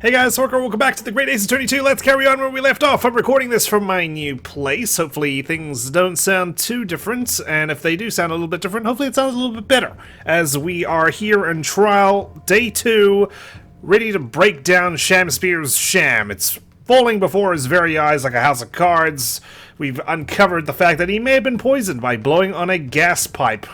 Hey guys, Sorker, welcome back to the Great Ace Attorney 2. Let's carry on where we left off. I'm recording this from my new place. Hopefully things don't sound too different, and if they do sound a little bit different, hopefully it sounds a little bit better. As we are here in trial, day 2, ready to break down Shakespeare's sham. It's falling before his very eyes like a house of cards. We've uncovered the fact that he may have been poisoned by blowing on a gas pipe.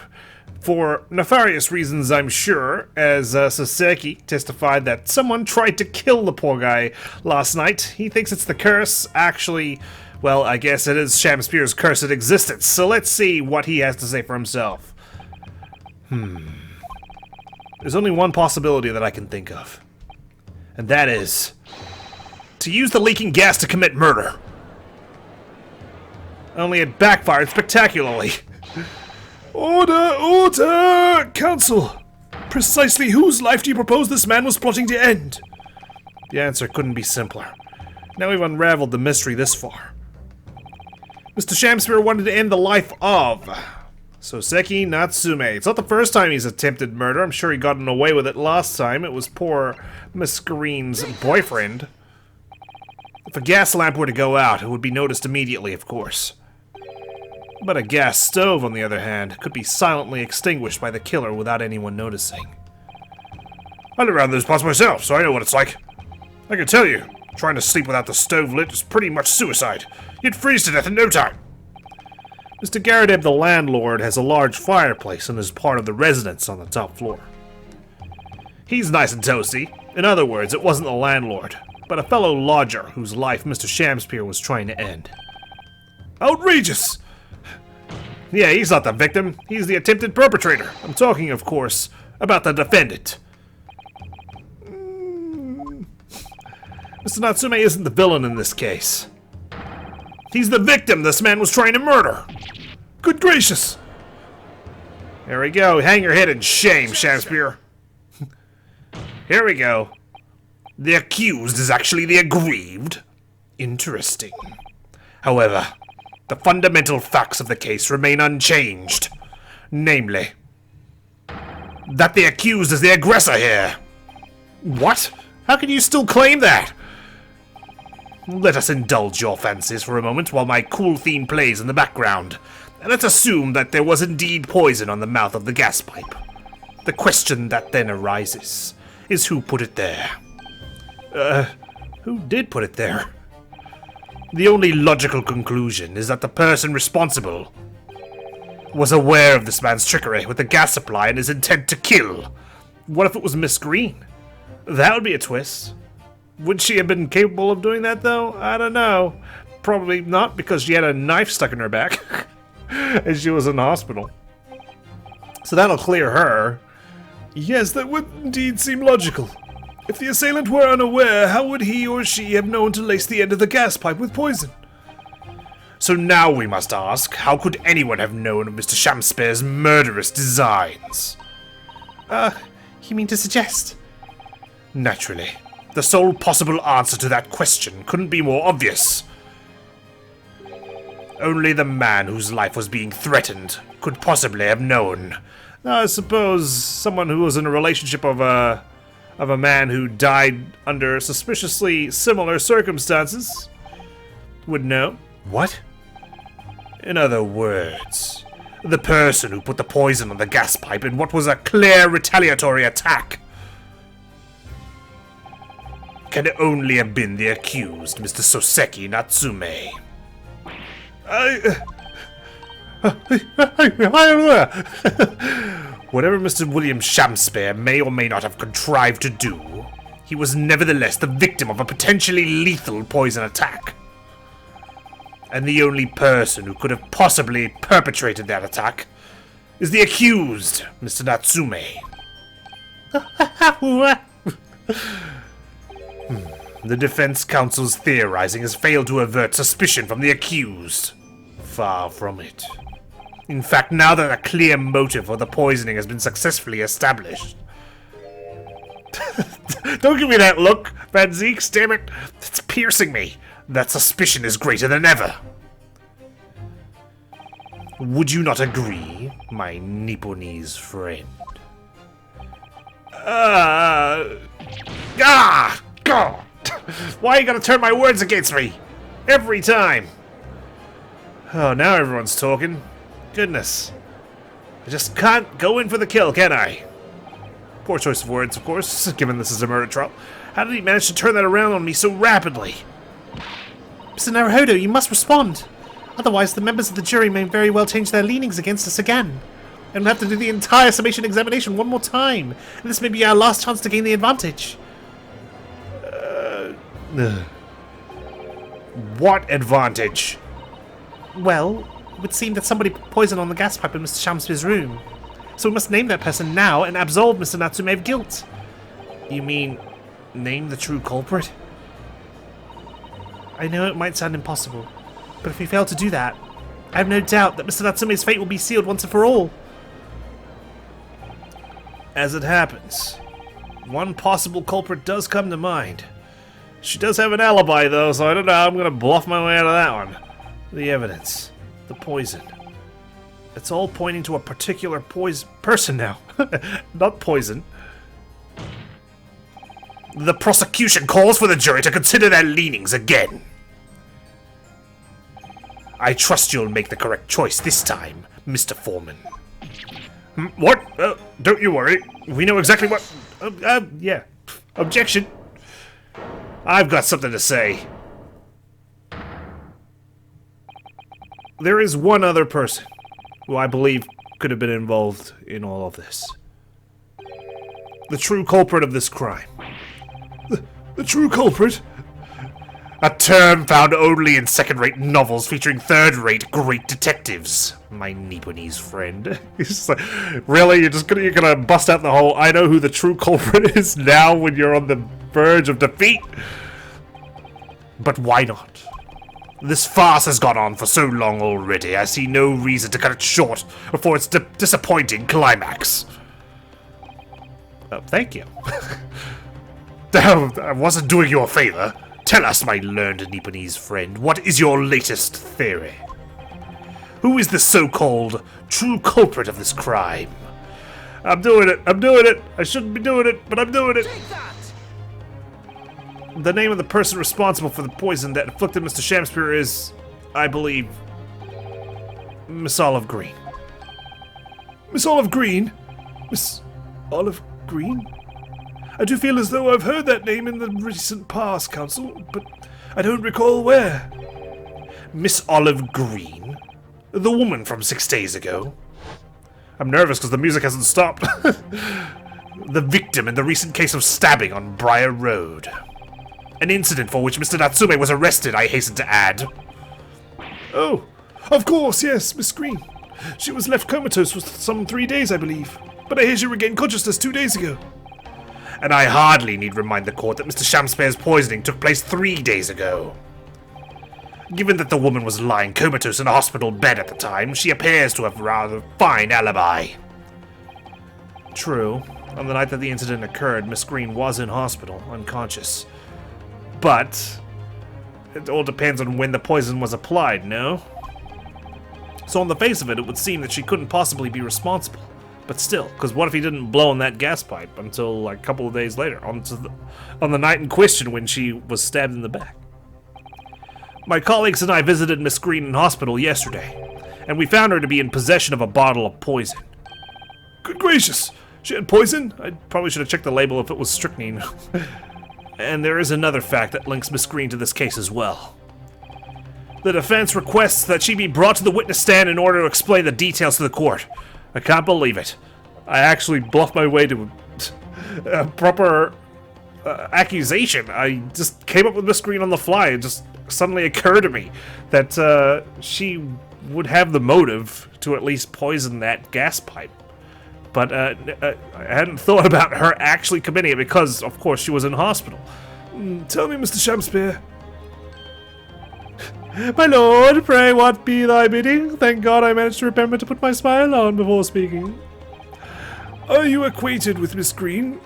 For nefarious reasons, I'm sure, as Susato testified that someone tried to kill the poor guy last night. He thinks it's the curse. Actually, well, I guess it is Shakespeare's cursed existence. So let's see what he has to say for himself. There's only one possibility that I can think of. And that is to use the leaking gas to commit murder. Only it backfired spectacularly. Order! Order! Counsel! Precisely whose life do you propose this man was plotting to end? The answer couldn't be simpler. Now we've unraveled the mystery this far. Mr. Shakespeare wanted to end the life of Susato Natsume. It's not the first time he's attempted murder. I'm sure he got away with it last time. It was poor Miss Green's boyfriend. If a gas lamp were to go out, it would be noticed immediately, of course. But a gas stove, on the other hand, could be silently extinguished by the killer without anyone noticing. I live around those parts myself, so I know what it's like. I can tell you, trying to sleep without the stove lit is pretty much suicide. You'd freeze to death in no time. Mr. Garadeb, the landlord, has a large fireplace in his part of the residence on the top floor. He's nice and toasty. In other words, it wasn't the landlord, but a fellow lodger whose life Mr. Shakespeare was trying to end. Outrageous! Yeah, he's not the victim. He's the attempted perpetrator. I'm talking, of course, about the defendant. Mr. Natsume isn't the villain in this case. He's the victim this man was trying to murder. Good gracious! There we go. Hang your head in shame, Shakespeare. Here we go. The accused is actually the aggrieved? Interesting. However, the fundamental facts of the case remain unchanged. Namely, that the accused is the aggressor here. What? How can you still claim that? Let us indulge your fancies for a moment while my cool theme plays in the background. Let's assume that there was indeed poison on the mouth of the gas pipe. The question that then arises is who put it there? Who did put it there? The only logical conclusion is that the person responsible was aware of this man's trickery with the gas supply and his intent to kill. What if it was Miss Green? That would be a twist. Would she have been capable of doing that, though? I don't know. Probably not, because she had a knife stuck in her back as she was in the hospital. So that'll clear her. Yes, that would indeed seem logical. If the assailant were unaware, how would he or she have known to lace the end of the gas pipe with poison? So now we must ask, how could anyone have known of Mr. Shakespeare's murderous designs? You mean to suggest? Naturally. The sole possible answer to that question couldn't be more obvious. Only the man whose life was being threatened could possibly have known. I suppose someone who was in a relationship of a man who died under suspiciously similar circumstances would know. What? In other words, the person who put the poison on the gas pipe in what was a clear retaliatory attack can only have been the accused, Mr. Susato Natsume. Whatever Mr. William Shakespeare may or may not have contrived to do, he was nevertheless the victim of a potentially lethal poison attack. And the only person who could have possibly perpetrated that attack is the accused, Mr. Natsume. The defense counsel's theorizing has failed to avert suspicion from the accused. Far from it. In fact, now that a clear motive for the poisoning has been successfully established... Don't give me that look, Van Zeeks, damn it! It's piercing me. That suspicion is greater than ever. Would you not agree, my Nipponese friend? God! Why you gotta turn my words against me? Every time. Oh, now everyone's talking. Goodness. I just can't go in for the kill, can I? Poor choice of words, of course, given this is a murder trial. How did he manage to turn that around on me so rapidly? Mr. Naruhodo, you must respond. Otherwise, the members of the jury may very well change their leanings against us again. And we'll have to do the entire summation examination one more time. And this may be our last chance to gain the advantage. What advantage? Well, it would seem that somebody put poison on the gas pipe in Mr. Shamspeare's room. So we must name that person now and absolve Mr. Natsume of guilt. You mean, name the true culprit? I know it might sound impossible, but if we fail to do that, I have no doubt that Mr. Natsume's fate will be sealed once and for all. As it happens, one possible culprit does come to mind. She does have an alibi, though, so I don't know how I'm going to bluff my way out of that one. The evidence. The poison. It's all pointing to a particular person now. Not poison. The prosecution calls for the jury to consider their leanings again. I trust you'll make the correct choice this time, Mr. Foreman. What? Don't you worry. We know exactly what... yeah. Objection. I've got something to say. There is one other person who I believe could have been involved in all of this. The true culprit of this crime. The true culprit? A term found only in second-rate novels featuring third-rate great detectives, my Nipponese friend. He's like, really? You're gonna bust out the whole I know who the true culprit is now when you're on the verge of defeat? But why not? This farce has gone on for so long already, I see no reason to cut it short before its disappointing climax. Oh, thank you. I wasn't doing you a favor. Tell us, my learned Nipponese friend, what is your latest theory? Who is the so-called true culprit of this crime? I'm doing it. I shouldn't be doing it, but I'm doing it. The name of the person responsible for the poison that afflicted Mr. Shamspeare is, I believe, Miss Olive Green. Miss Olive Green? Miss Olive Green? I do feel as though I've heard that name in the recent past, Counsel, but I don't recall where. Miss Olive Green? The woman from 6 days ago? I'm nervous because the music hasn't stopped. The victim in the recent case of stabbing on Briar Road. An incident for which Mr. Natsume was arrested, I hasten to add. Oh, of course, yes, Miss Green. She was left comatose for some 3 days, I believe. But I hear she regained consciousness 2 days ago. And I hardly need remind the court that Mr. Shamspeare's poisoning took place 3 days ago. Given that the woman was lying comatose in a hospital bed at the time, she appears to have a rather fine alibi. True. On the night that the incident occurred, Miss Green was in hospital, unconscious. But it all depends on when the poison was applied, no? So on the face of it, it would seem that she couldn't possibly be responsible. But still, because what if he didn't blow on that gas pipe until like a couple of days later, on the night in question when she was stabbed in the back? My colleagues and I visited Miss Green in hospital yesterday, and we found her to be in possession of a bottle of poison. Good gracious! She had poison? I probably should have checked the label if it was strychnine. And there is another fact that links Miss Green to this case as well. The defense requests that she be brought to the witness stand in order to explain the details to the court. I can't believe it. I actually bluffed my way to a proper accusation. I just came up with Miss Green on the fly. It just suddenly occurred to me that she would have the motive to at least poison that gas pipe. But I hadn't thought about her actually committing it because, of course, she was in hospital. Tell me, Mr. Shamspeare. My lord, pray what be thy bidding? Thank God I managed to remember to put my smile on before speaking. Are you acquainted with Miss Green?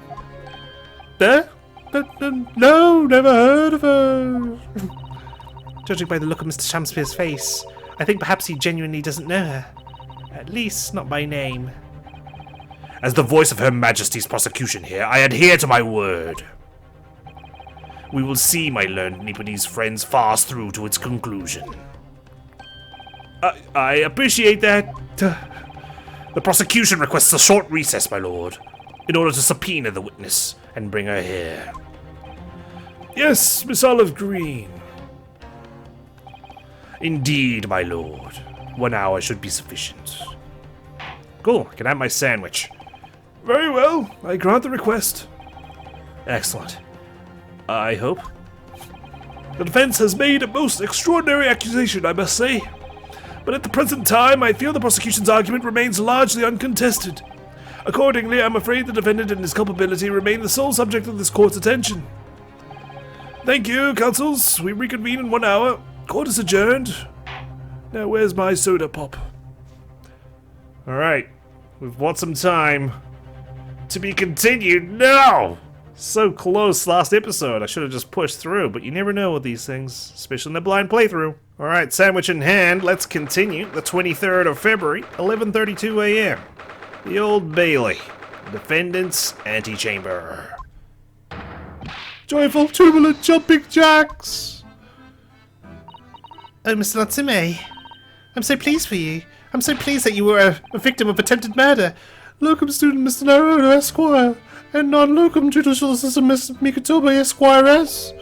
No, never heard of her. Judging by the look of Mr. Shamspeare's face, I think perhaps he genuinely doesn't know her. At least, not by name. As the voice of Her Majesty's prosecution here, I adhere to my word. we will see my learned Nipponiese friends fast through to its conclusion. I appreciate that. The prosecution requests a short recess, my lord, in order to subpoena the witness and bring her here. Yes, Miss Olive Green. Indeed, my lord. 1 hour should be sufficient. Cool, I can have my sandwich. Very well, I grant the request. Excellent. I hope. The defense has made a most extraordinary accusation, I must say. But at the present time, I feel the prosecution's argument remains largely uncontested. Accordingly, I'm afraid the defendant and his culpability remain the sole subject of this court's attention. Thank you, counsels. We reconvene in 1 hour. Court is adjourned. Now, where's my soda pop? Alright, we've bought some time. To be continued now! So close last episode. I should have just pushed through, but you never know with these things, especially in a blind playthrough. Alright, sandwich in hand, let's continue. The 23rd of February, 11:32 a.m. The Old Bailey. Defendant's antechamber. Joyful, turbulent, jumping jacks! Oh, Mr. Natsume. I'm so pleased for you. I'm so pleased that you were a victim of attempted murder. Locum student Mr. Naruhodo, Esquire, and non-locum judicial assistant Miss Mikatoba, Esquires.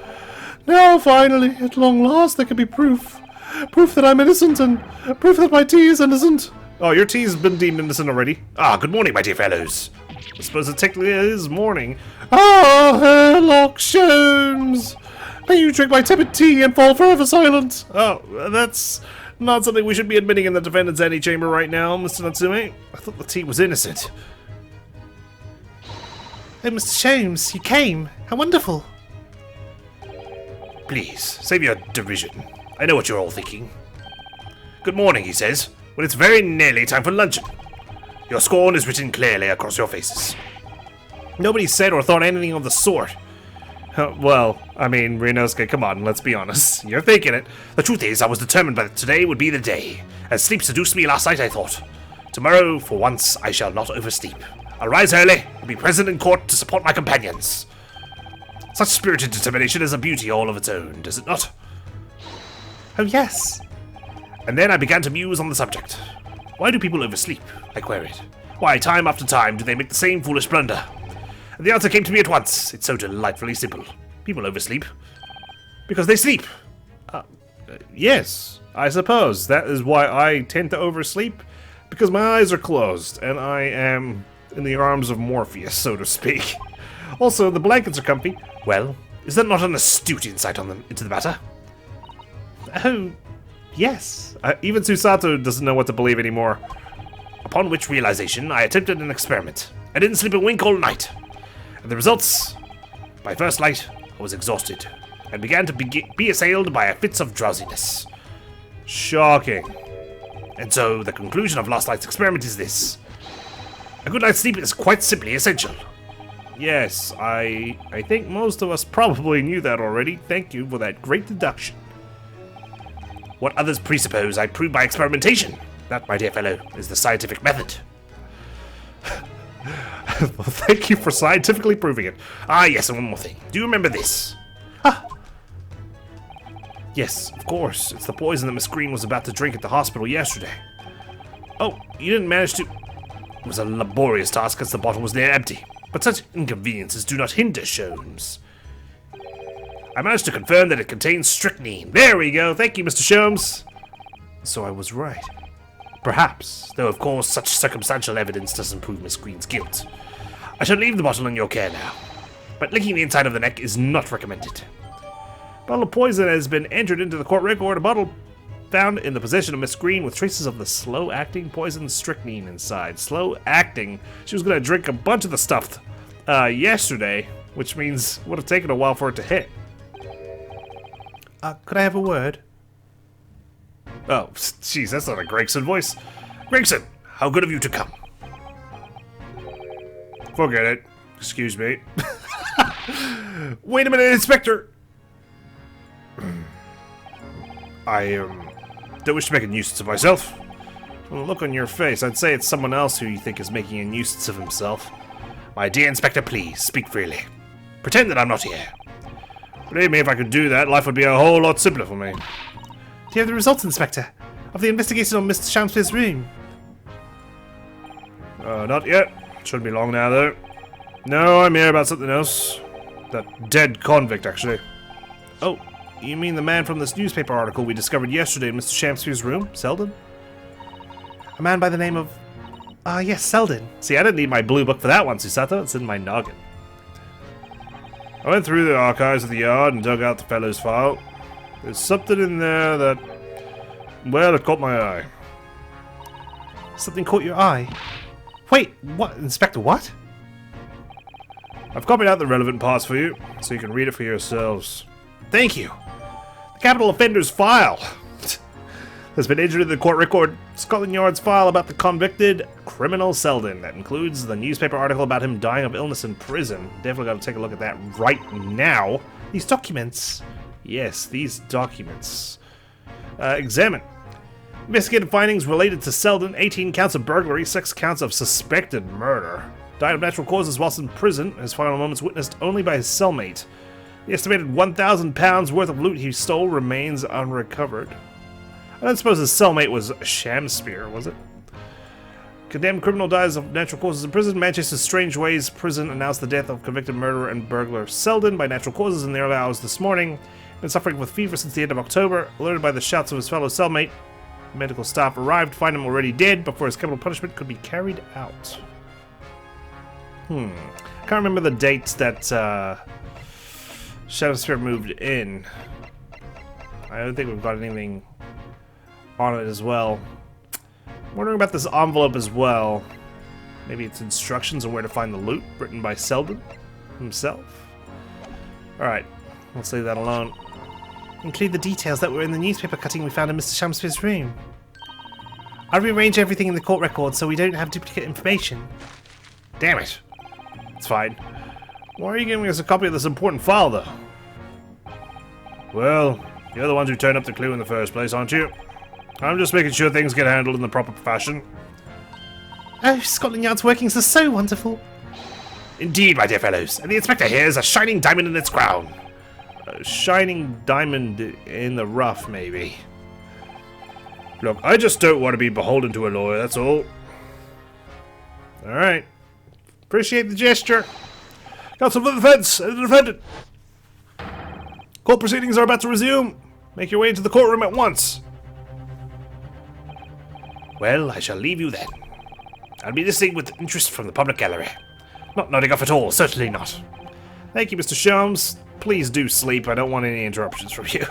Now, finally, at long last, there can be proof. Proof that I'm innocent, and proof that my tea is innocent. Oh, your tea's been deemed innocent already. Good morning, my dear fellows. I suppose it technically is morning. Herlock Sholmes! May you drink my tepid tea and fall forever silent. Oh, that's not something we should be admitting in the defendant's antechamber right now, Mr. Natsume. I thought the tea was innocent. Oh, Mr. Sholmes, you came. How wonderful. Please, save your derision. I know what you're all thinking. Good morning, he says, when it's very nearly time for luncheon. Your scorn is written clearly across your faces. Nobody said or thought anything of the sort. Well, I mean, Ryunosuke, come on, let's be honest. You're thinking it. The truth is, I was determined that today would be the day. As sleep seduced me last night, I thought. Tomorrow, for once, I shall not oversleep. I'll rise early and be present in court to support my companions. Such spirited determination is a beauty all of its own, does it not? Oh, yes. And then I began to muse on the subject. Why do people oversleep? I queried. Why, time after time, do they make the same foolish blunder? And the answer came to me at once. It's so delightfully simple. People oversleep because they sleep. Yes, I suppose. That is why I tend to oversleep, because my eyes are closed, and I am in the arms of Morpheus, so to speak. Also, the blankets are comfy. Well, is that not an astute insight into the matter? Oh, yes. Even Susato doesn't know what to believe anymore. Upon which realization, I attempted an experiment. I didn't sleep a wink all night. And the results? By first light, I was exhausted, and began to be assailed by fits of drowsiness. Shocking. And so, the conclusion of last night's experiment is this. A good night's sleep is quite simply essential. Yes, I think most of us probably knew that already. Thank you for that great deduction. What others presuppose, I prove by experimentation. That, my dear fellow, is the scientific method. Well, thank you for scientifically proving it. Yes, and one more thing. Do you remember this? Yes, of course. It's the poison that Miss Green was about to drink at the hospital yesterday. Oh, you didn't manage to... It was a laborious task as the bottle was near empty. But such inconveniences do not hinder Sholmes. I managed to confirm that it contains strychnine. There we go. Thank you, Mr. Sholmes. So I was right. Perhaps, though of course such circumstantial evidence doesn't prove Miss Green's guilt. I shall leave the bottle in your care now. But licking the inside of the neck is not recommended. Bottle of poison has been entered into the court record. A bottle found in the possession of Miss Green with traces of the slow-acting poison strychnine inside. Slow-acting. She was going to drink a bunch of the stuff yesterday, which means it would have taken a while for it to hit. Could I have a word? Oh, jeez, that's not a Gregson voice. Gregson, how good of you to come. Forget it. Excuse me. Wait a minute, Inspector! I don't wish to make a nuisance of myself. From the look on your face, I'd say it's someone else who you think is making a nuisance of himself. My dear Inspector, please, speak freely. Pretend that I'm not here. Believe me, if I could do that, life would be a whole lot simpler for me. Do you have the results, Inspector, of the investigation on Mr. Shamspeare's room? Not yet. Shouldn't be long now, though. No, I'm here about something else. That dead convict, actually. Oh, you mean the man from this newspaper article we discovered yesterday in Mr. Shamspeare's room, Selden? A man by the name of... yes, Selden. See, I didn't need my blue book for that one, Susato. It's in my noggin. I went through the archives of the yard and dug out the fellow's file. There's something in there that... well, it caught my eye. Something caught your eye? Wait, what? Inspector, what? I've copied out the relevant parts for you, so you can read it for yourselves. Thank you. The capital offender's file. Has been entered in the court record Scotland Yard's file about the convicted criminal Selden. That includes the newspaper article about him dying of illness in prison. Definitely got to take a look at that right now. These documents. Yes, these documents. Examine. Investigative findings related to Selden, 18 counts of burglary, 6 counts of suspected murder. Died of natural causes whilst in prison, his final moments witnessed only by his cellmate. The estimated £1,000 worth of loot he stole remains unrecovered. I don't suppose his cellmate was Shamspeare, was it? Condemned criminal dies of natural causes in prison. Manchester's Strangeways prison announced the death of convicted murderer and burglar Selden by natural causes in the early hours this morning. Been suffering with fever since the end of October. Alerted by the shouts of his fellow cellmate, medical staff arrived to find him already dead before his capital punishment could be carried out. Can't remember the date that Shamspeare moved in. I don't think we've got anything on it as well. Wondering about this envelope as well. Maybe it's instructions on where to find the loot, written by Selden himself. Alright, let's leave that alone. Include the details that were in the newspaper cutting we found in Mr. Shamspeare's room. I'll rearrange everything in the court record so we don't have duplicate information. Damn it. It's fine. Why are you giving us a copy of this important file, though? Well, you're the ones who turned up the clue in the first place, aren't you? I'm just making sure things get handled in the proper fashion. Oh, Scotland Yard's workings are so wonderful. Indeed, my dear fellows, and the inspector here is a shining diamond in its crown. A shining diamond in the rough, maybe. Look, I just don't want to be beholden to a lawyer, that's all. Alright. Appreciate the gesture. Counsel for the defense and the defendant. Court proceedings are about to resume. Make your way into the courtroom at once. Well, I shall leave you then. I'll be listening with interest from the public gallery. Not nodding off at all, certainly not. Thank you, Mr. Sholmes. Please do sleep. I don't want any interruptions from you.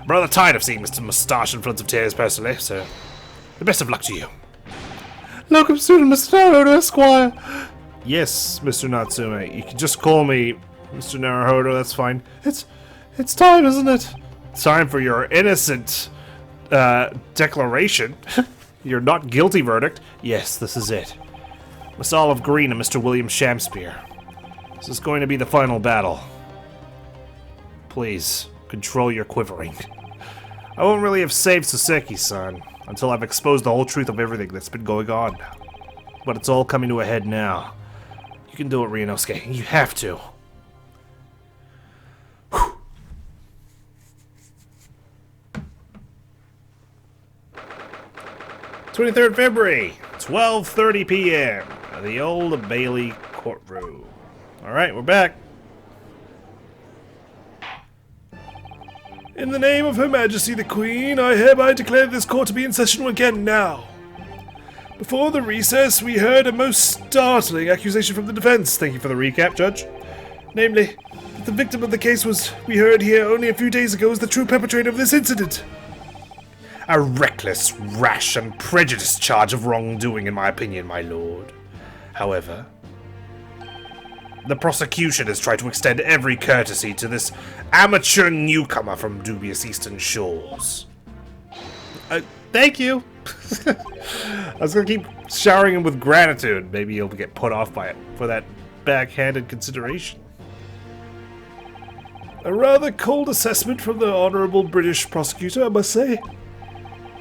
I'm rather tired of seeing Mr. Moustache in front of tears personally, so the best of luck to you. Welcome student, Mr. Naruhodo, Esquire. Yes, Mr. Natsume. You can just call me Mr. Naruhodo, that's fine. It's time, isn't it? Time for your innocent declaration. Your not guilty verdict. Yes, this is it. Miss Olive Green and Mr. William Shamspeare. This is going to be the final battle. Please, control your quivering. I won't really have saved Soseki-san until I've exposed the whole truth of everything that's been going on. But it's all coming to a head now. You can do it, Ryunosuke. You have to. 23rd February, 12:30 p.m. The Old Bailey courtroom. Alright, we're back. In the name of Her Majesty the Queen, I hereby declare this court to be in session again now. Before the recess, we heard a most startling accusation from the defense. Thank you for the recap, Judge. Namely, that the victim of the case we heard here only a few days ago was the true perpetrator of this incident. A reckless, rash, and prejudiced charge of wrongdoing, in my opinion, my lord. However, the prosecution has tried to extend every courtesy to this amateur newcomer from dubious eastern shores. Thank you. I was gonna keep showering him with gratitude. Maybe he'll get put off by it for that backhanded consideration. A rather cold assessment from the honourable British prosecutor, I must say.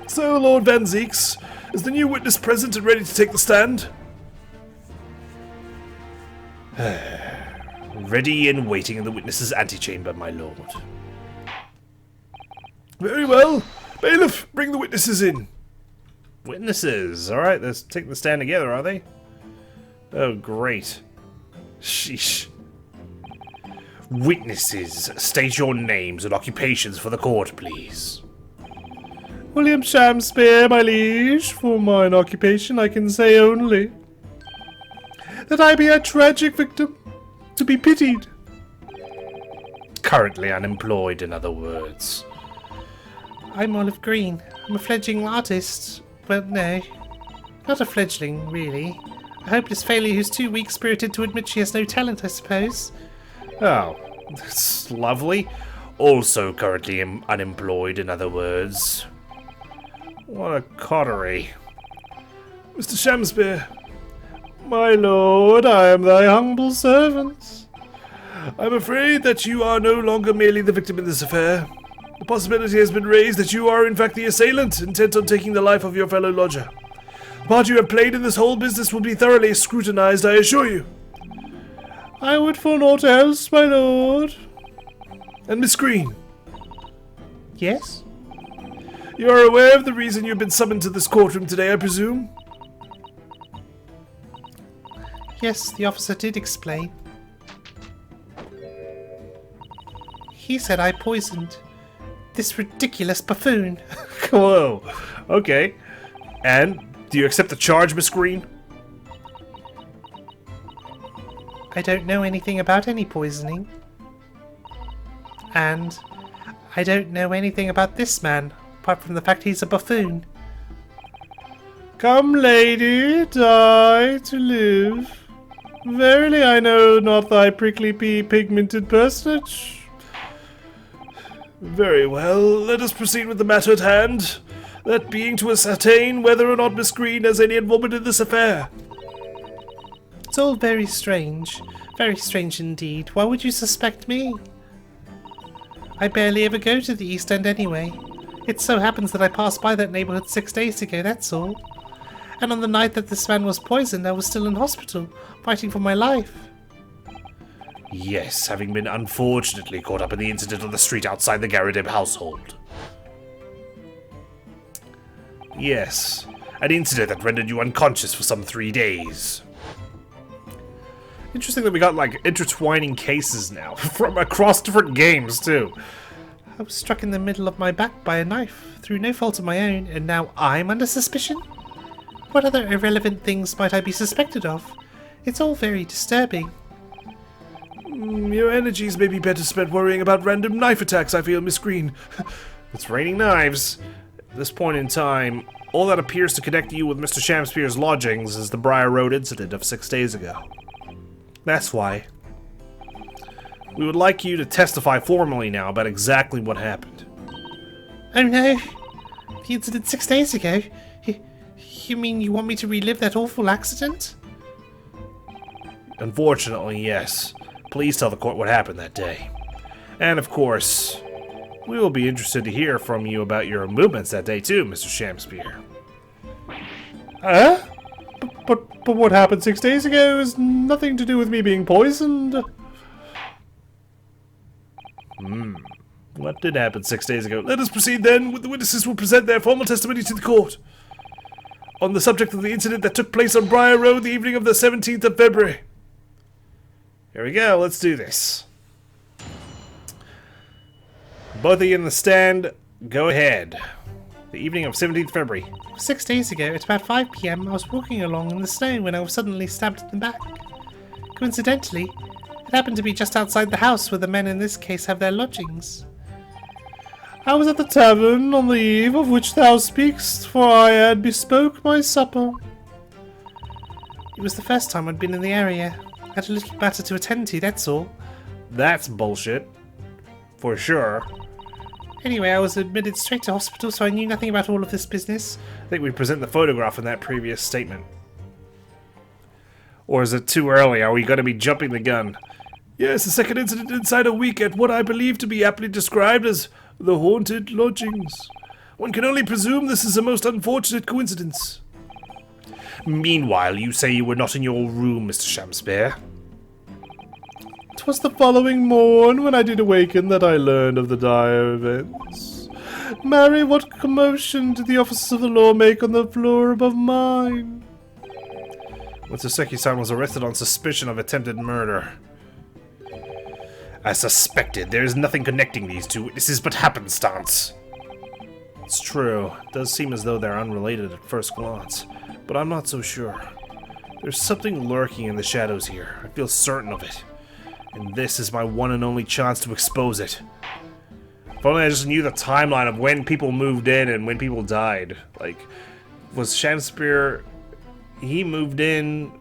So, Lord Van Zeeks, is the new witness present and ready to take the stand? Ready and waiting in the witness's antechamber, my lord. Very well. Bailiff, bring the witnesses in. Witnesses. Alright, let's take the stand together, are they? Oh, great. Sheesh. Witnesses, state your names and occupations for the court, please. William Shakespeare, my liege. For mine occupation, I can say only that I be a tragic victim, to be pitied. Currently unemployed, in other words. I'm Olive Green. I'm a fledgling artist. Well, no. Not a fledgling, really. A hopeless failure who's too weak-spirited to admit she has no talent, I suppose. Oh, that's lovely. Also currently unemployed, in other words. What a coterie. Mr. Shamspeare, My lord, I am thy humble servant. I'm afraid that you are no longer merely the victim in this affair. The possibility has been raised that you are in fact the assailant, intent on taking the life of your fellow lodger. The part you have played in this whole business will be thoroughly scrutinized, I assure you. I would for naught else, my lord. And Miss Green, Yes? you are aware of the reason you've been summoned to this courtroom today, I presume? Yes, the officer did explain. He said I poisoned this ridiculous buffoon. Whoa. Okay. And do you accept the charge, Miss Green? I don't know anything about any poisoning. And I don't know anything about this man, apart from the fact he's a buffoon. Come, lady, die to live. Verily I know not thy prickly pigmented personage. Very well, let us proceed with the matter at hand. That being to ascertain whether or not Miss Green has any involvement in this affair. It's all very strange. Very strange indeed. Why would you suspect me? I barely ever go to the East End anyway. It so happens that I passed by that neighbourhood 6 days ago, that's all. And on the night that this man was poisoned, I was still in hospital, fighting for my life. Yes, having been unfortunately caught up in the incident on the street outside the Garrideb household. Yes. An incident that rendered you unconscious for some 3 days. Interesting that we got, like, intertwining cases now. From across different games, too. I was struck in the middle of my back by a knife, through no fault of my own, and now I'm under suspicion? What other irrelevant things might I be suspected of? It's all very disturbing. Your energies may be better spent worrying about random knife attacks, I feel, Miss Green. It's raining knives. At this point in time, all that appears to connect you with Mr. Shamspeare's lodgings is the Briar Road incident of 6 days ago. That's why. We would like you to testify formally now about exactly what happened. Oh no! The incident 6 days ago? You mean you want me to relive that awful accident? Unfortunately, yes. Please tell the court what happened that day. And of course, we will be interested to hear from you about your movements that day too, Mr. Shamspeare. Huh? But what happened 6 days ago has nothing to do with me being poisoned. What did happen 6 days ago? Let us proceed then. The witnesses will present their formal testimony to the court on the subject of the incident that took place on Briar Road the evening of the 17th of February. Here we go, let's do this. Both of you in the stand, go ahead. The evening of 17th February. 6 days ago, at about 5 PM, I was walking along in the snow when I was suddenly stabbed in the back. Coincidentally, it happened to be just outside the house where the men in this case have their lodgings. I was at the tavern on the eve of which thou speakst, for I had bespoke my supper. It was the first time I'd been in the area. I had a little matter to attend to, that's all. That's bullshit. For sure. Anyway, I was admitted straight to hospital, so I knew nothing about all of this business. I think we present the photograph in that previous statement. Or is it too early? Are we going to be jumping the gun? Yes, the second incident inside a week at what I believe to be aptly described as the haunted lodgings. One can only presume this is a most unfortunate coincidence. Meanwhile, you say you were not in your room, Mr. Shamspeare. 'Twas the following morn when I did awaken that I learned of the dire events. Marry, what commotion did the officers of the law make on the floor above mine? When Soseki-san was arrested on suspicion of attempted murder. As suspected, there is nothing connecting these two witnesses but happenstance. It's true. It does seem as though they're unrelated at first glance, but I'm not so sure. There's something lurking in the shadows here. I feel certain of it. And this is my one and only chance to expose it. If only I just knew the timeline of when people moved in and when people died. Like, was Shakespeare... He moved in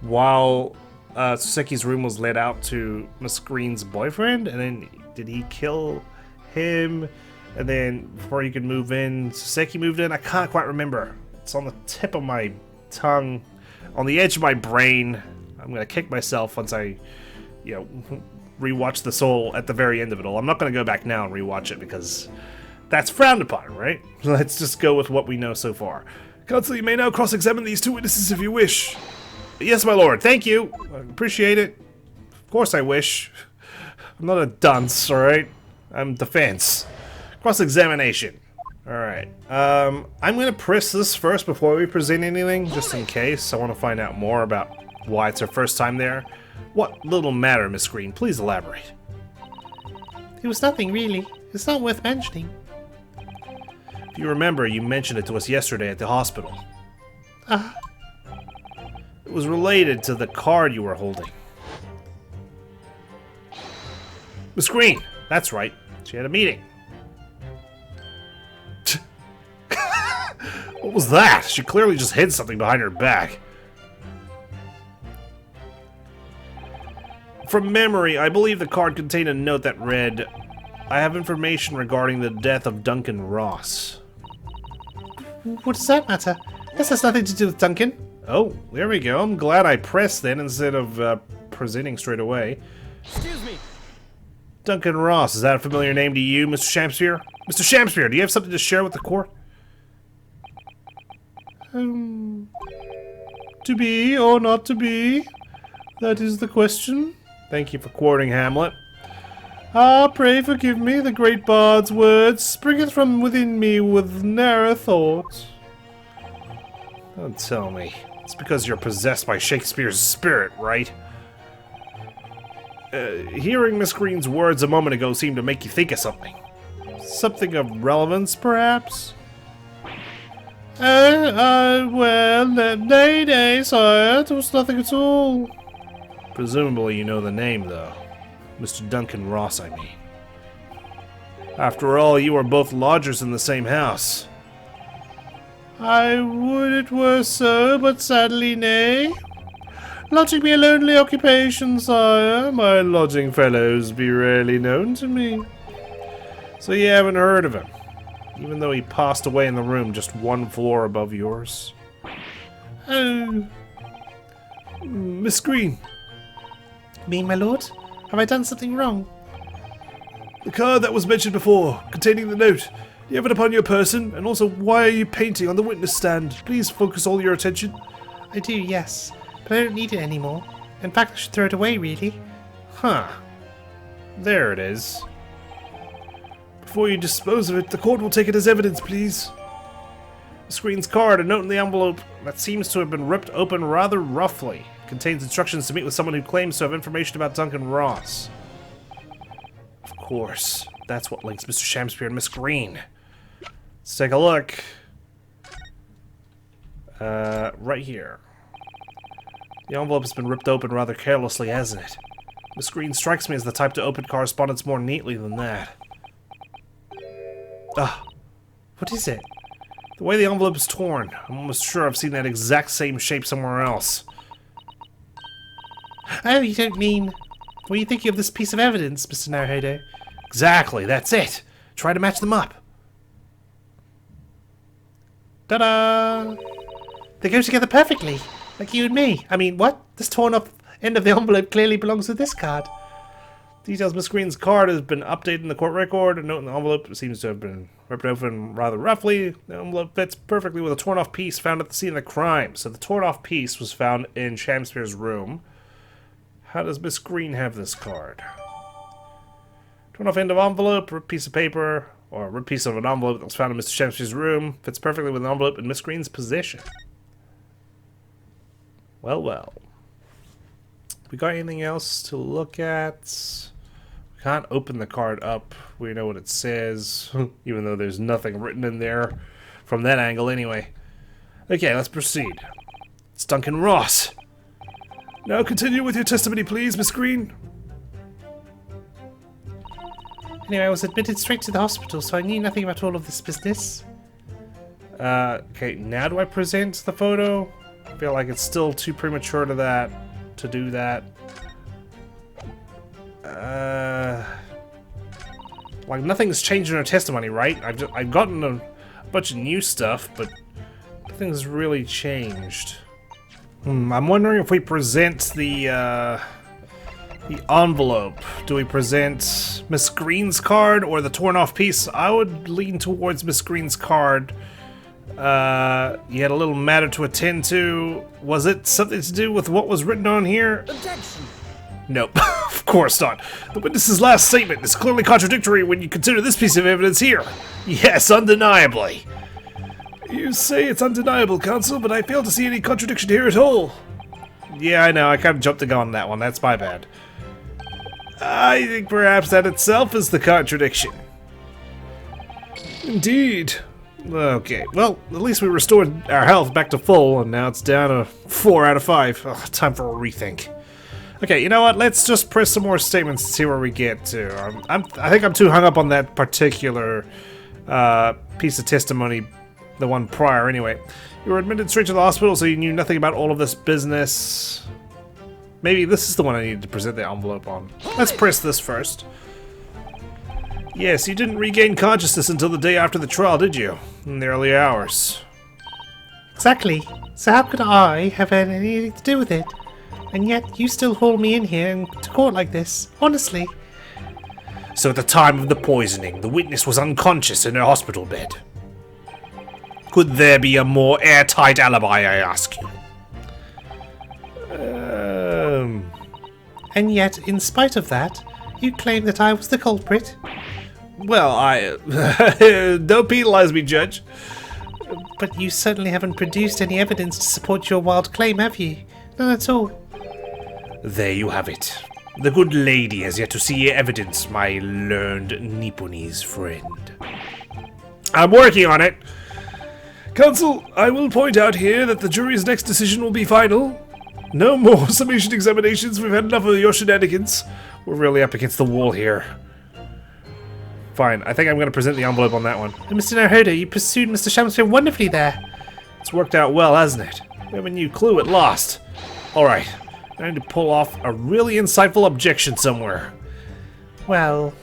while Soseki's room was let out to Miss Green's boyfriend? And then did he kill him? And then before he could move in, Soseki moved in? I can't quite remember. It's on the tip of my tongue. On the edge of my brain. I'm gonna kick myself once I... rewatch the soul at the very end of it all. I'm not going to go back now and rewatch it because that's frowned upon, right? Let's just go with what we know so far. Counsel, you may now cross-examine these two witnesses if you wish. Yes, my lord. Thank you. I appreciate it. Of course I wish. I'm not a dunce, alright? I'm defense. Cross-examination. Alright. I'm going to press this first before we present anything, just in case. I want to find out more about why it's her first time there. What little matter, Miss Green? Please elaborate. It was nothing, really. It's not worth mentioning. If you remember, you mentioned it to us yesterday at the hospital. It was related to the card you were holding. Miss Green! That's right. She had a meeting. What was that? She clearly just hid something behind her back. From memory, I believe the card contained a note that read, I have information regarding the death of Duncan Ross. What does that matter? This has nothing to do with Duncan. Oh, there we go. I'm glad I pressed then instead of presenting straight away. Excuse me. Duncan Ross, is that a familiar name to you, Mr. Shamsphere? Mr. Shamsphere, do you have something to share with the court? To be or not to be? That is the question. Thank you for quoting Hamlet. Ah, pray forgive me, the great bard's words springeth from within me with narrow thoughts. Don't tell me. It's because you're possessed by Shakespeare's spirit, right? Hearing Miss Green's words a moment ago seemed to make you think of something. Something of relevance, perhaps? Well, nay, sire, it was nothing at all. Presumably you know the name, though. Mr. Duncan Ross, I mean. After all, you are both lodgers in the same house. I would it were so, but sadly nay. Lodging be a lonely occupation, sire. My lodging fellows be rarely known to me. So you haven't heard of him, even though he passed away in the room just one floor above yours? Oh. Miss Green. Me, my lord? Have I done something wrong? The card that was mentioned before, containing the note. Do you have it upon your person? And also, why are you painting on the witness stand? Please focus all your attention. I do, yes. But I don't need it anymore. In fact, I should throw it away, really. Huh. There it is. Before you dispose of it, the court will take it as evidence, please. The screen's card, a note in the envelope that seems to have been ripped open rather roughly. Contains instructions to meet with someone who claims to have information about Duncan Ross. Of course. That's what links Mr. Shamsphere and Miss Green. Let's take a look. Right here. The envelope has been ripped open rather carelessly, hasn't it? Miss Green strikes me as the type to open correspondence more neatly than that. What is it? The way the envelope is torn. I'm almost sure I've seen that exact same shape somewhere else. Oh, you don't mean... Were you thinking of this piece of evidence, Mr. Naruhodo? Exactly, that's it. Try to match them up. Ta-da! They go together perfectly, like you and me. I mean, what? This torn off end of the envelope clearly belongs to this card. Details Miss Green's card has been updated in the court record. A note in the envelope seems to have been ripped open rather roughly. The envelope fits perfectly with a torn-off piece found at the scene of the crime. So the torn-off piece was found in Shamsphere's room. How does Miss Green have this card? Torn off end of envelope, ripped piece of paper, or a ripped piece of an envelope that was found in Mr. Shamsky's room. Fits perfectly with an envelope in Miss Green's possession. Well, well. We got anything else to look at? We can't open the card up. We know what it says, even though there's nothing written in there from that angle anyway. Okay, let's proceed. It's Duncan Ross. Now continue with your testimony, please, Miss Green. Anyway, I was admitted straight to the hospital, so I knew nothing about all of this business. Okay, now do I present the photo? I feel like it's still too premature to do that. Like nothing's changed in her testimony, right? I've gotten a bunch of new stuff, but nothing's really changed. I'm wondering if we present the envelope. Do we present Miss Green's card or the torn off piece? I would lean towards Miss Green's card. You had a little matter to attend to. Was it something to do with what was written on here? Objection. Nope, of course not. The witness's last statement is clearly contradictory when you consider this piece of evidence here. Yes, undeniably. You say it's undeniable, counsel, but I fail to see any contradiction here at all. Yeah, I know, I kind of jumped the gun on that one. That's my bad. I think perhaps that itself is the contradiction. Indeed. Okay, well, at least we restored our health back to full, and now it's down to 4 out of 5. Ugh, time for a rethink. Okay, you know what? Let's just press some more statements and see where we get to. I think I'm too hung up on that particular piece of testimony, the one prior anyway. You were admitted straight to the hospital, so you knew nothing about all of this business. Maybe this is the one I needed to present the envelope on. Let's press this first. Yes, you didn't regain consciousness until the day after the trial, did you? In the early hours. Exactly. So how could I have had anything to do with it? And yet you still haul me in here and to court like this. Honestly. So at the time of the poisoning, the witness was unconscious in her hospital bed. Could there be a more airtight alibi, I ask you? And yet, in spite of that, you claim that I was the culprit. Well, don't penalize me, Judge. But you certainly haven't produced any evidence to support your wild claim, have you? None at all. There you have it. The good lady has yet to see evidence, my learned Nipponese friend. I'm working on it. Counsel, I will point out here that the jury's next decision will be final. No more summation examinations. We've had enough of your shenanigans. We're really up against the wall here. Fine, I think I'm going to present the envelope on that one. And Mr. Naruhodo, you pursued Mr. Shamsky wonderfully there. It's worked out well, hasn't it? We have a new clue at last. Alright, I need to pull off a really insightful objection somewhere. Well,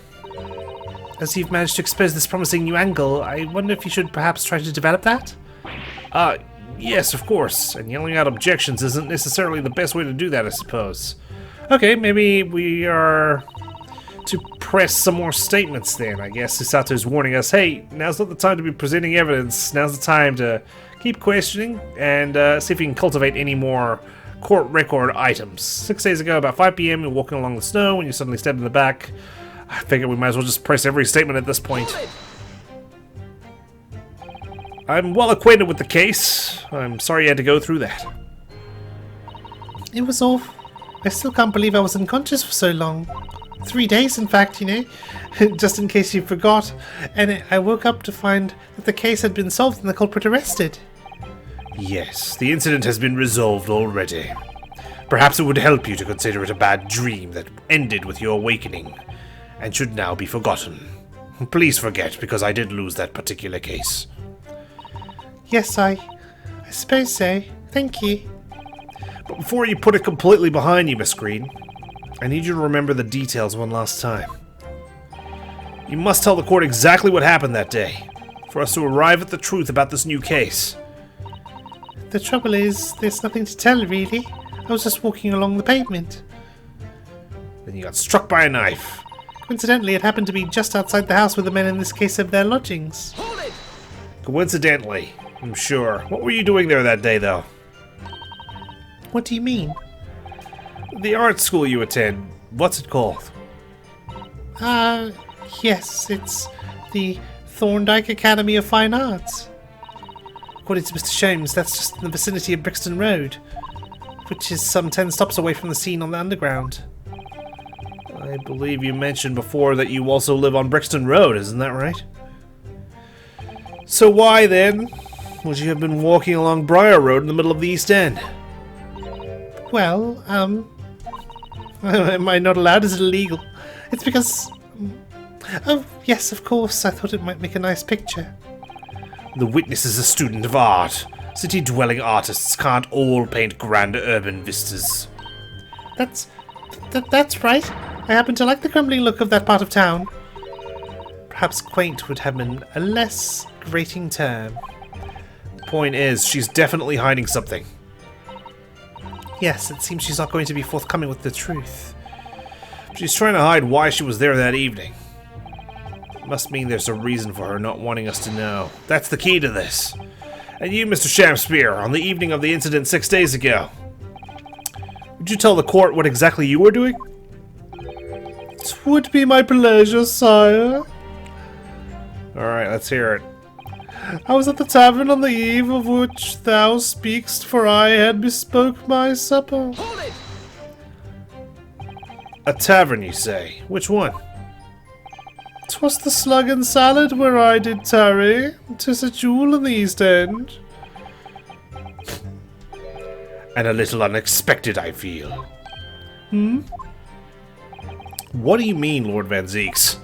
as you've managed to expose this promising new angle, I wonder if you should perhaps try to develop that? Yes, of course. And yelling out objections isn't necessarily the best way to do that, I suppose. Okay, maybe we are to press some more statements then. I guess Susato's warning us, hey, now's not the time to be presenting evidence. Now's the time to keep questioning and see if we can cultivate any more court record items. 6 days ago, about 5 p.m., you're walking along the snow when you suddenly stabbed in the back. I figure we might as well just press every statement at this point. I'm well acquainted with the case. I'm sorry you had to go through that. It was awful. I still can't believe I was unconscious for so long. 3 days, in fact, you know. Just in case you forgot. And I woke up to find that the case had been solved and the culprit arrested. Yes, the incident has been resolved already. Perhaps it would help you to consider it a bad dream that ended with your awakening, and should now be forgotten. Please forget, because I did lose that particular case. Yes, I suppose so. Thank you. But before you put it completely behind you, Miss Green, I need you to remember the details one last time. You must tell the court exactly what happened that day, for us to arrive at the truth about this new case. The trouble is, there's nothing to tell, really. I was just walking along the pavement. Then you got struck by a knife. Coincidentally, it happened to be just outside the house where the men in this case have their lodgings. Hold it! Coincidentally, I'm sure. What were you doing there that day, though? What do you mean? The art school you attend, what's it called? Yes, it's the Thorndike Academy of Fine Arts. According to Mr. Sholmes, that's just in the vicinity of Brixton Road, which is some 10 stops away from the scene on the underground. I believe you mentioned before that you also live on Brixton Road, isn't that right? So why, then, would you have been walking along Briar Road in the middle of the East End? Well, am I not allowed? Is it illegal? It's because... Oh, yes, of course, I thought it might make a nice picture. The witness is a student of art. City-dwelling artists can't all paint grand urban vistas. That's right. I happen to like the crumbling look of that part of town. Perhaps quaint would have been a less grating term. Point is, she's definitely hiding something. Yes, it seems she's not going to be forthcoming with the truth. She's trying to hide why she was there that evening. Must mean there's a reason for her not wanting us to know. That's the key to this. And you, Mr. Shamspeare, on the evening of the incident 6 days ago, would you tell the court what exactly you were doing? It would be my pleasure, sire. Alright, let's hear it. I was at the tavern on the eve of which thou speak'st, for I had bespoke my supper. Hold it! A tavern, you say? Which one? 'Twas the Slug and Salad where I did tarry. 'Tis a jewel in the East End. And a little unexpected, I feel. What do you mean, Lord Van Zeeks?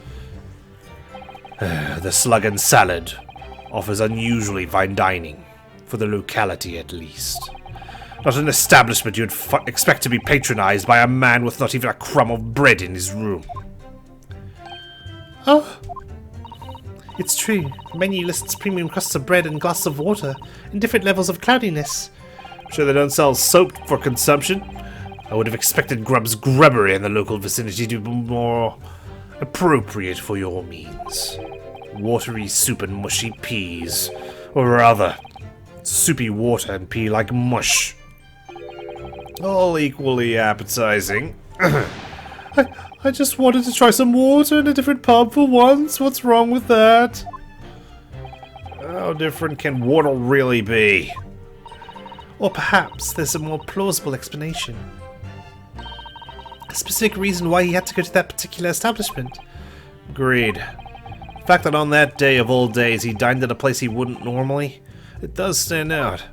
The Slug and Salad offers unusually fine dining, for the locality at least. Not an establishment you'd expect to be patronized by a man with not even a crumb of bread in his room. Oh, it's true. The menu lists premium crusts of bread and glasses of water in different levels of cloudiness. Sure they don't sell soap for consumption? I would have expected Grubb's Grubbery in the local vicinity to be more appropriate for your means. Watery soup and mushy peas. Or rather, soupy water and pea like mush. All equally appetizing. I just wanted to try some water in a different pub for once. What's wrong with that? How different can water really be? Or perhaps there's a more plausible explanation. A specific reason why he had to go to that particular establishment. Agreed. The fact that on that day of all days he dined at a place he wouldn't normally, it does stand out.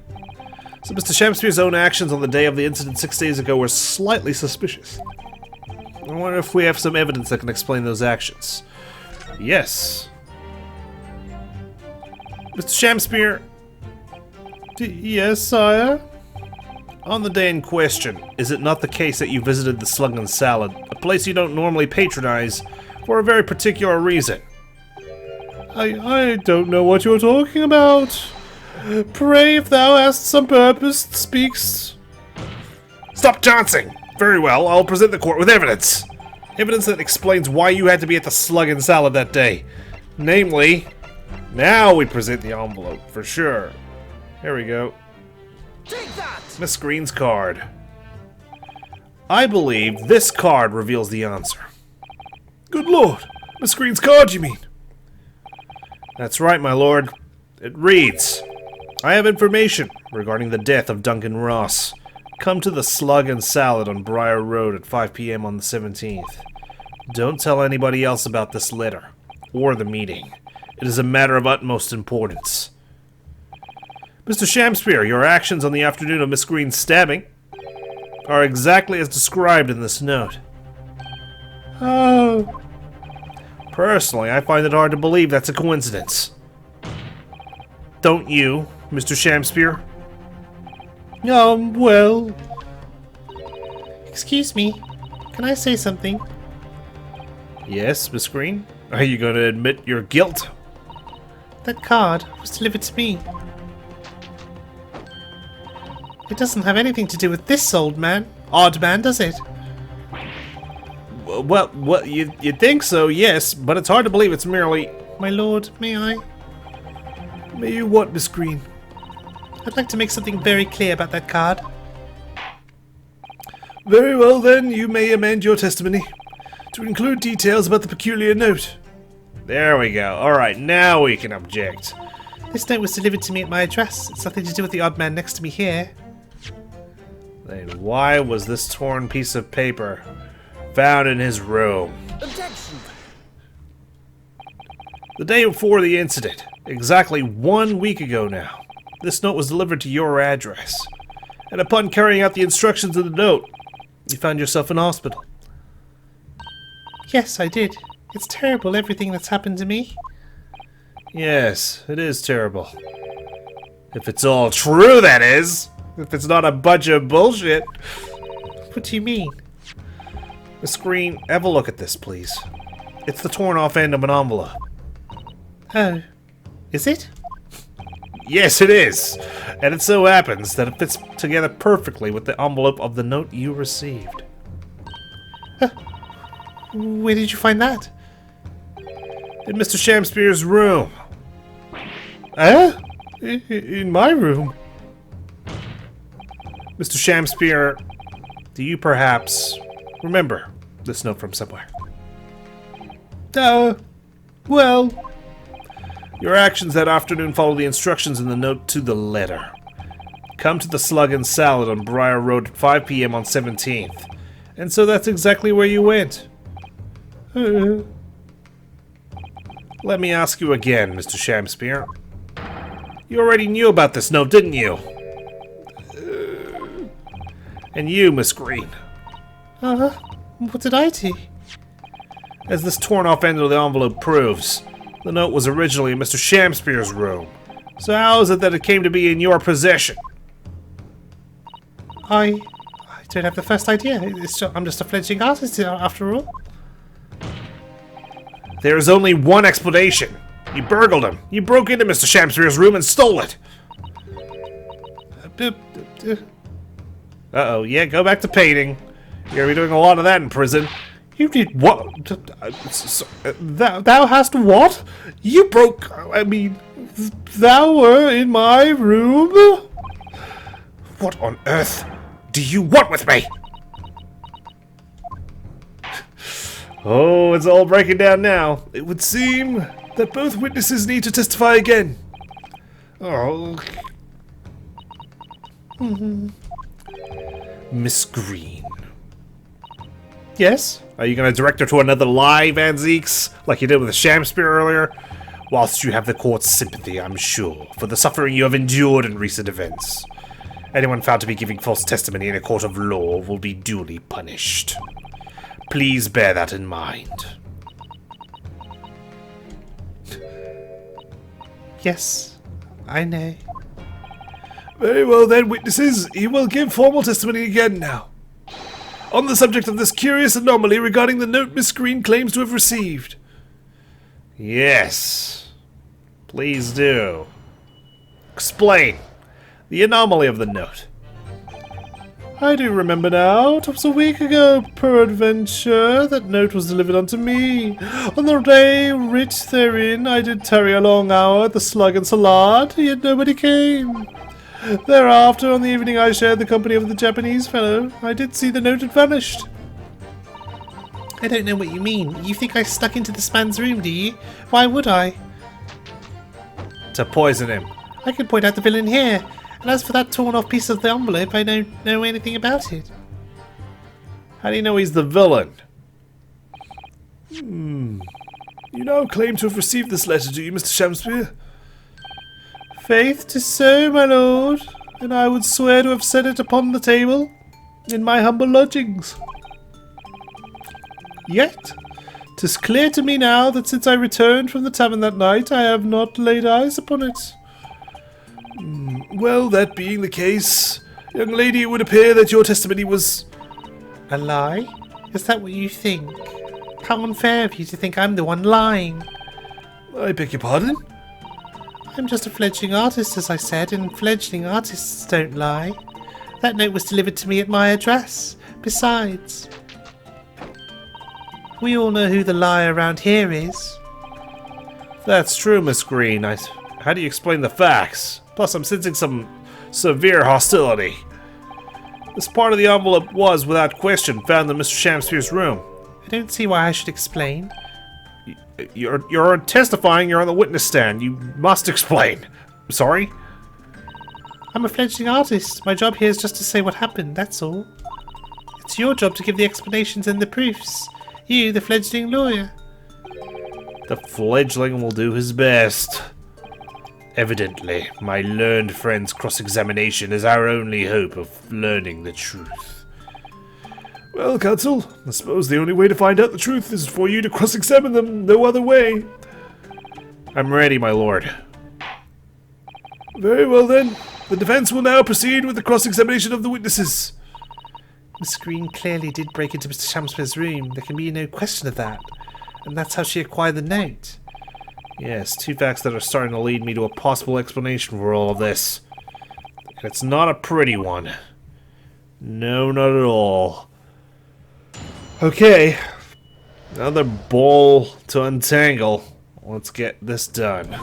So Mr. Shamspeare's own actions on the day of the incident 6 days ago were slightly suspicious. I wonder if we have some evidence that can explain those actions. Yes. Mr. Shamspeare. Yes, sire? On the day in question, is it not the case that you visited the Slug and Salad, a place you don't normally patronize, for a very particular reason? I don't know what you're talking about. Pray, if thou hast some purpose, speaks. Stop dancing! Very well, I'll present the court with evidence. Evidence that explains why you had to be at the Slug and Salad that day. Namely, now we present the envelope, for sure. Here we go. Take that! Miss Green's card. I believe this card reveals the answer. Good lord! Miss Green's card, you mean? That's right, my lord. It reads, I have information regarding the death of Duncan Ross. Come to the Slug and Salad on Briar Road at 5 p.m. on the 17th. Don't tell anybody else about this letter, or the meeting. It is a matter of utmost importance. Mr. Shamspeare, your actions on the afternoon of Miss Green's stabbing are exactly as described in this note. Oh. Personally, I find it hard to believe that's a coincidence. Don't you, Mr. Shamspeare? Well... Excuse me. Can I say something? Yes, Miss Green? Are you going to admit your guilt? That card was delivered to me. It doesn't have anything to do with this odd man, does it? Well, you'd think so, yes, but it's hard to believe it's merely... My lord, may I? May you what, Miss Green? I'd like to make something very clear about that card. Very well, then, you may amend your testimony to include details about the peculiar note. There we go. Alright, now we can object. This note was delivered to me at my address. It's nothing to do with the odd man next to me here. Then why was this torn piece of paper found in his room? Objection! The day before the incident, exactly 1 week ago now, this note was delivered to your address. And upon carrying out the instructions of the note, you found yourself in hospital. Yes, I did. It's terrible, everything that's happened to me. Yes, it is terrible. If it's all true, that is. If it's not a bunch of bullshit. What do you mean? Miss Green, have a look at this, please. It's the torn off end of an envelope. Oh. Is it? Yes, it is. And it so happens that it fits together perfectly with the envelope of the note you received. Where did you find that? In Mr. Shamspeare's room. In my room? Mr. Shamspeare, do you perhaps remember this note from somewhere? Well... Your actions that afternoon follow the instructions in the note to the letter. Come to the Slug and Salad on Briar Road at 5 p.m. on 17th. And so that's exactly where you went. Let me ask you again, Mr. Shamspeare. You already knew about this note, didn't you? And you, Miss Green. What did I do? As this torn off end of the envelope proves, the note was originally in Mr. Shamspeare's room. So how is it that it came to be in your possession? I don't have the first idea. I'm just a fledgling artist after all. There is only one explanation. You burgled him. You broke into Mr. Shamspeare's room and stole it. Uh-oh, yeah, go back to painting. You're gonna be doing a lot of that in prison. You did what? Thou hast what? You broke... thou were in my room? What on earth do you want with me? Oh, it's all breaking down now. It would seem that both witnesses need to testify again. Oh. Miss Green. Yes? Are you going to direct her to another lie, Van Zeeks, like you did with the Shamspeare earlier? Whilst you have the court's sympathy, I'm sure, for the suffering you have endured in recent events. Anyone found to be giving false testimony in a court of law will be duly punished. Please bear that in mind. Yes, I know. Very well then, witnesses. You will give formal testimony again now. On the subject of this curious anomaly regarding the note Miss Green claims to have received. Yes. Please do. Explain the anomaly of the note. I do remember now. 'Twas a week ago, peradventure, that note was delivered unto me. On the day writ therein, I did tarry a long hour at the Slug and Salad, yet nobody came. Thereafter, on the evening I shared the company of the Japanese fellow, I did see the note had vanished. I don't know what you mean. You think I snuck into this man's room, do you? Why would I? To poison him. I could point out the villain here. And as for that torn off piece of the envelope, I don't know anything about it. How do you know he's the villain? You now claim to have received this letter, do you, Mr. Shamspeare? Faith, 'tis so, my lord, and I would swear to have set it upon the table in my humble lodgings. Yet, 'tis clear to me now that since I returned from the tavern that night, I have not laid eyes upon it. Well, that being the case, young lady, it would appear that your testimony was... A lie? Is that what you think? How unfair of you to think I'm the one lying. I beg your pardon? I'm just a fledgling artist, as I said, and fledgling artists don't lie. That note was delivered to me at my address. Besides, we all know who the liar around here is. That's true, Miss Green. How do you explain the facts? Plus, I'm sensing some severe hostility. This part of the envelope was, without question, found in Mr. Shamsphere's room. I don't see why I should explain. You're testifying, you're on the witness stand. You must explain. Sorry? I'm a fledgling artist. My job here is just to say what happened, that's all. It's your job to give the explanations and the proofs. You, the fledgling lawyer. The fledgling will do his best. Evidently, my learned friend's cross-examination is our only hope of learning the truth. Well, counsel, I suppose the only way to find out the truth is for you to cross-examine them. No other way. I'm ready, my lord. Very well, then. The defense will now proceed with the cross-examination of the witnesses. Miss Green clearly did break into Mr. Shamsphere's room. There can be no question of that. And that's how she acquired the note. Yes, two facts that are starting to lead me to a possible explanation for all of this. And it's not a pretty one. No, not at all. Okay. Another ball to untangle. Let's get this done.